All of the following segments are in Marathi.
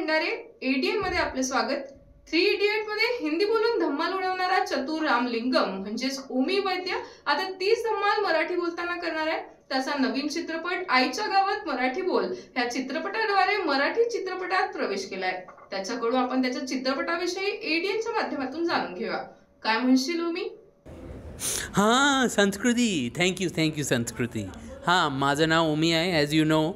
भंडारे एडीएन मध्ये आपले स्वागत। 3 इडियट मध्ये हिंदी बोलून धम्माल उडवणारा चतुर रामलिंगम म्हणजेच ओमी वैद्य आता 30 धम्माल मराठी बोलताना करणार आहे। त्याचा नवीन चित्रपट आईच्या गावात मराठी बोल या चित्रपटाद्वारे मराठी चित्रपटात प्रवेश केलाय। त्याच्याकडून आपण त्याच्या चित्रपटाविषयी एडीएनच्या माध्यमातून जाणून घेऊया। काय म्हणशील ओमी? हां संस्कृती, थँक्यू संस्कृती। हां, माझं नाव ओमी आहे ॲज यू नो,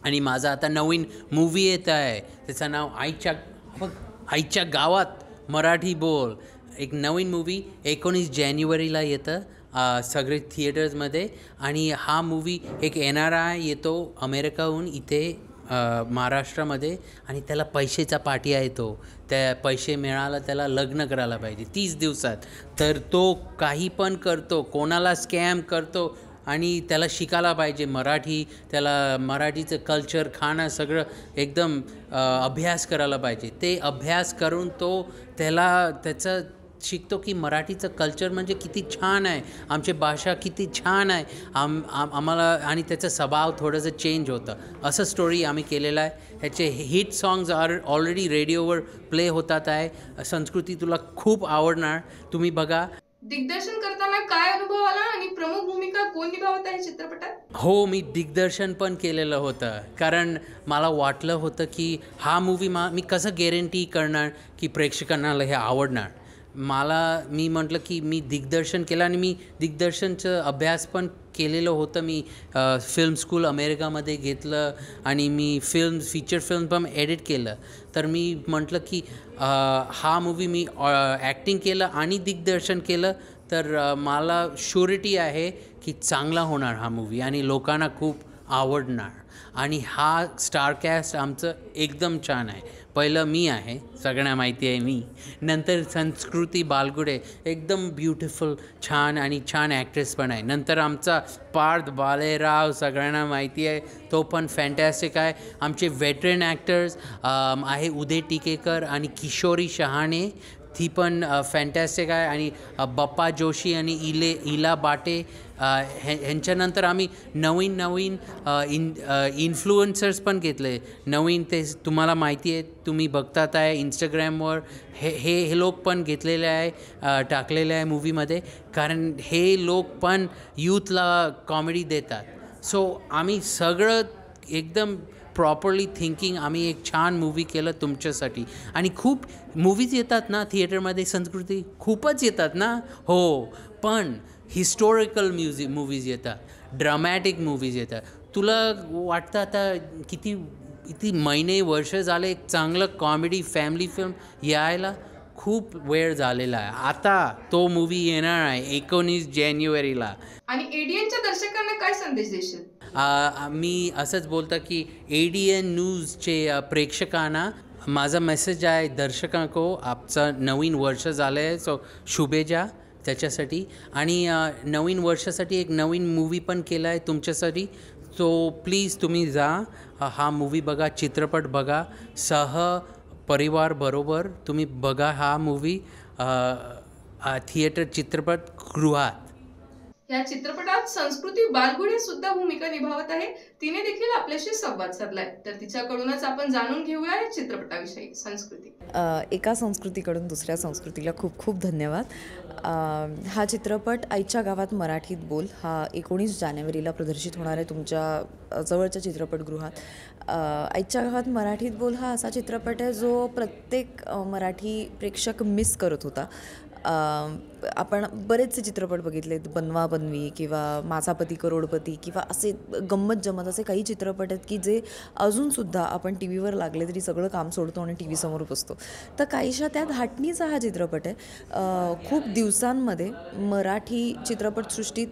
आणि माझा आता नवीन मूवी येत आहे, त्याचं नाव आईच्या गावात मराठी बोल। एक नवीन मूवी 19 जानेवारीला येतं सगळे थिएटर्समध्ये, आणि हा मूवी एक NRI येतो अमेरिकाहून इथे महाराष्ट्रामध्ये, आणि त्याला पैशाचा पाठी आहे। तो त्या पैसे मिळाला त्याला लग्न करायला पाहिजे 30 दिवसात, तर तो काही पण करतो, कोणाला स्कॅम करतो, आणि त्याला शिकायला पाहिजे मराठी, त्याला मराठीचं कल्चर खाणं सगळं एकदम अभ्यास करायला पाहिजे। ते अभ्यास करून तो त्याचं शिकतो की मराठीचं कल्चर म्हणजे किती छान आहे, आमची भाषा किती छान आहे, आम्हाला, आणि त्याचा स्वभाव थोडंसं चेंज होतं। असं स्टोरी आम्ही केलेलं आहे। ह्याचे हिट सॉंग्स ऑलरेडी रेडिओवर प्ले होतात आहे। संस्कृती तुला खूप आवडणार, तुम्ही बघा। दिग्दर्शन करताना काय अनुभव आला आणि प्रमुख भूमिका कोण निभावत आहे चित्रपटात? हो, मी दिग्दर्शन पण केलेलं होतं, कारण मला वाटलं होतं की हा मूवी मी कसं गॅरंटी करणार की प्रेक्षकांना हे आवडणार। मी म्हटलं की मी दिग्दर्शन केलं, आणि मी दिग्दर्शनचं अभ्यास पण केलेलं होतं। मी फिल्म स्कूल अमेरिकामध्ये घेतलं, आणि मी फीचर फिल्म पण एडिट केलं। तर मी म्हटलं की हा मूवी मी ॲक्टिंग केलं आणि दिग्दर्शन केलं, तर मला शुरिटी आहे की चांगला होणार हा मूवी, आणि लोकांना खूप आवडणार। आणि हा स्टारकास्ट आमचं एकदम छान आहे। पहिलं मी आहे, सगळ्यांना माहिती आहे मी, नंतर संस्कृती बालगुडे एकदम ब्युटिफुल छान ॲक्ट्रेस पण आहे, नंतर आमचा पार्थ बालेराव सगळ्यांना माहिती आहे, तो पण फॅन्टॅस्टिक आहे। आमचे वेटरन ॲक्टर्स आहे उदय टिकेकर आणि किशोरी शहाणे, ती पण फॅन्टॅस्टिक आहे, आणि बप्पा जोशी आणि इला बाटे। ह्यांच्यानंतर आम्ही नवीन इन्फ्लुएन्सर्स पण घेतले नवीन, ते तुम्हाला माहिती आहे, तुम्ही बघतात आहे इंस्टाग्रामवर, हे लोक पण घेतलेले आहे, टाकलेले आहे मूवीमध्ये, कारण हे लोक पण यूथला कॉमेडी देतात। सो आम्ही सगळं एकदम प्रॉपरली थिंकिंग आम्ही एक छान मूवी केलं तुमच्यासाठी। आणि खूप मूवीज येतात ना थिएटरमध्ये, संस्कृती खूपच येतात ना, हो, पण हिस्टोरिकल मूवीज येतात, ड्रामॅटिक मूवीज येतात। तुला वाटतं आता किती महिने वर्ष झाले एक चांगलं कॉमेडी फॅमिली फिल्म यायला? खूप वेळ झालेला आहे। आता तो मूवी येणार आहे 19 जानेवारीला। आणि एडीएनच्या दर्शकांना काय संदेश देशील? मी असंच बोलतो की एडीएन न्यूजचे प्रेक्षकांना माझा मेसेज आहे, दर्शकांको आमचं नवीन वर्ष झालं आहे, सो शुभेच्छा त्याच्यासाठी। आणि नवीन वर्षासाठी एक नवीन मूवी पण केला आहे तुमच्यासाठी, सो प्लीज तुम्ही जा, हा मूवी बघा, चित्रपट बघा, परिवार बरोबर तुम्ही बघा हा मूवी थिएटर चित्रपटगृहात। या चित्रपटात संस्कृती बालगुडे सुद्धा भूमिका निभावत आहे। तिने देखील आपल्याशी संवाद साधलाय, तर तिच्याकडूनच आपण जाणून घेऊया या चित्रपटाविषयी। संस्कृती, एका संस्कृतीकडून दुसऱ्या संस्कृतीला खूप खूप धन्यवाद। हा चित्रपट आईच्या गावात मराठीत बोल हा 19 जानेवारीला प्रदर्शित होणार आहे तुमच्या जवळच्या चित्रपटगृहात। आईच्या गावात मराठीत बोल हा असा चित्रपट आहे जो प्रत्येक मराठी प्रेक्षक मिस करत होता। आपण बरेचसे चित्रपट बघितलेत, बनवा बनवी किंवा माझा पती करोडपती, किंवा असे गंमत जमत असे काही चित्रपट आहेत की जे अजूनसुद्धा आपण टी व्हीवर लागले तरी सगळं काम सोडतो आणि टी व्हीसमोर बसतो। तर काहीशा त्या धाटणीचा हा चित्रपट आहे। खूप दिवसांमध्ये मराठी चित्रपटसृष्टीत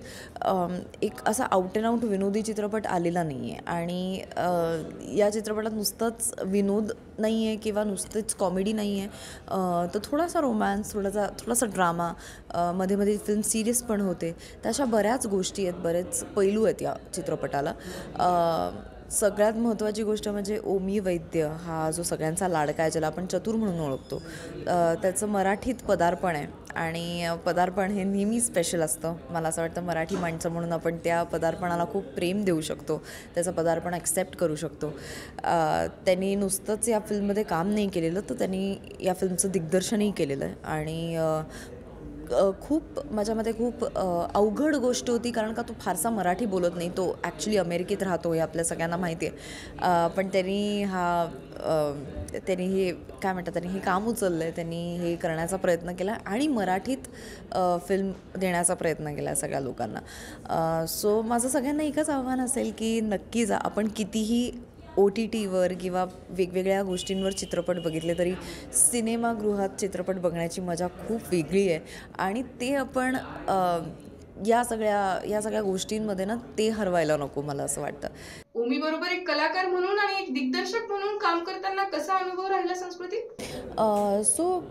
एक असा आउट अँड आउट विनोदी चित्रपट आलेला नाही आहे, आणि या चित्रपटात नुसतंच विनोद नाही आहे किंवा नुसतेच कॉमेडी नाही आहे, तर थोडासा रोमॅन्स, थोडासा ड्रामा, मध्ये मध्ये फिल्म सिरीज पण होते, तशा बऱ्याच गोष्टी आहेत, बरेच पैलू आहेत या चित्रपटाला। सगळ्यात महत्त्वाची गोष्ट म्हणजे ओमी वैद्य हा जो सगळ्यांचा लाडका आहे, ज्याला आपण चतुर म्हणून ओळखतो, त्याचं मराठीत पदार्पण आहे आणि पदार्पण हे नेहमी स्पेशल असतं. मला असं वाटतं मराठी माणसं म्हणून आपण त्या पदार्पणाला खूप प्रेम देऊ शकतो, त्याचं पदार्पण ॲक्सेप्ट करू शकतो. त्यांनी नुसतंच या फिल्ममध्ये काम नाही केलेलं, तर त्यांनी या फिल्मचं दिग्दर्शनही केलेलं आहे आणि खूप माझ्यामध्ये खूप अवघड गोष्ट होती, कारण का तो फारसा मराठी बोलत नाही. तो ॲक्च्युली अमेरिकेत राहतो हे आपल्या सगळ्यांना माहिती आहे, पण त्यांनी हे काय म्हणतात, त्यांनी हे काम उचललं आहे, त्यांनी हे करण्याचा प्रयत्न केला आणि मराठीत फिल्म देण्याचा प्रयत्न केला सगळ्या लोकांना. सो माझं सगळ्यांना एकच आव्हान असेल की नक्की जा. आपण कितीही OTTवर किंवा वेगवेगळ्या गोष्टींवर चित्रपट बघितले तरी सिनेमागृहात चित्रपट बघण्याची मजा खूप वेगळी आहे आणि ते आपण या सगळ्या गोष्टींमध्ये ना ते हरवायला नको, मला असं वाटतं. ओमी बरोबर एक कलाकार म्हणून आणि एक दिग्दर्शक म्हणून काम करताना कसा अनुभव राहिला संस्कृती? सो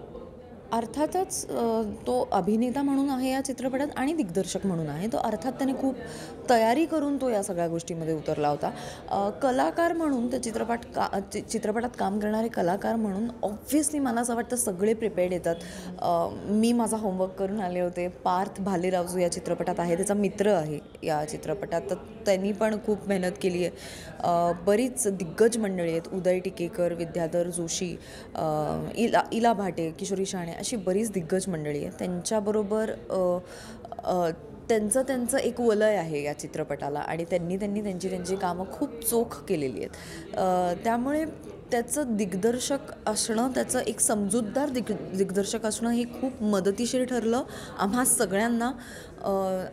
अर्थातच तो अभिनेता म्हणून आहे या चित्रपटात आणि दिग्दर्शक म्हणून आहे. तो अर्थात त्याने खूप तयारी करून तो या सगळ्या गोष्टीमध्ये उतरला होता. कलाकार म्हणून त्या चित्रपटात काम करणारे कलाकार म्हणून ऑब्व्हियसली मला असं वाटतं सगळे प्रिपेअर्ड येतात. मी माझा होमवर्क करून आले होते. पार्थ भालेराव जो या चित्रपटात आहे त्याचा मित्र आहे या चित्रपटात, तर त्यांनी पण खूप मेहनत केली आहे. बरीच दिग्गज मंडळी आहेत, उदय टिकेकर, विद्याधर जोशी, इला भाटे, किशोरी शाणे, अशी बरीच दिग्गज मंडळी आहे. त्यांच्याबरोबर त्यांचं एक वलय आहे या चित्रपटाला आणि त्यांनी त्यांची कामं खूप चोख केलेली आहेत. त्यामुळे त्याचं दिग्दर्शक असणं, त्याचं एक समजूतदार दिग्दर्शक असणं हे खूप मदतीशीर ठरलं आम्हा सगळ्यांना.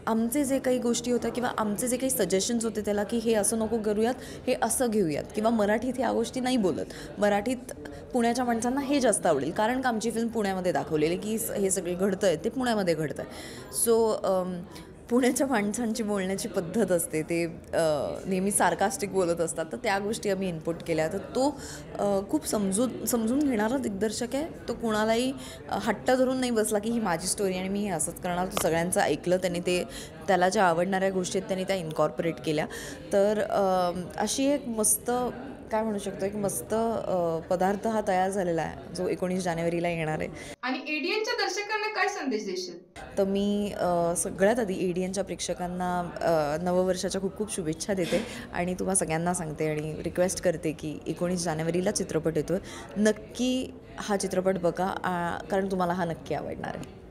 आमचे जे काही गोष्टी होत्या किंवा आमचे जे काही सजेशन्स होते त्याला, की हे असं नको करूयात, हे असं घेऊयात, किंवा मराठीत ह्या गोष्टी नाही बोलत, मराठीत पुण्याच्या माणसांना हे जास्त आवडेल कारण का आमची फिल्म पुण्यामध्ये दाखवलेली, की हे सगळे घडतं आहे ते पुण्यामध्ये घडतं आहे. सो पुण्याच्या माणसांची बोलण्याची पद्धत असते, ते नेहमी सार्कास्टिक बोलत असतात, तर त्या गोष्टी आम्ही इनपुट केल्या. तर तो खूप समजून घेणारा दिग्दर्शक आहे. तो कुणालाही हट्ट धरून नाही बसला की ही माझी स्टोरी आणि मी हे असंच करणार. तो सगळ्यांचं ऐकलं, त्यांनी त्याला ज्या आवडणाऱ्या गोष्टी आहेत त्यांनी त्या इन्कॉर्पोरेट केल्या. तर अशी एक मस्त काय म्हणू शकतो, एक मस्त पदार्थ हा तयार झालेला आहे जो 19 जानेवारीला येणार आहे. आणि एडीएनच्या दर्शकांना काय संदेश देशील? तर मी सगळ्यात आधी एडीएनच्या प्रेक्षकांना नववर्षाच्या खूप खूप शुभेच्छा देते आणि तुम्हा सगळ्यांना सांगते आणि रिक्वेस्ट करते की 19 जानेवारीला चित्रपट येतो, नक्की हा चित्रपट बघा, कारण तुम्हाला हा नक्की आवडणार आहे.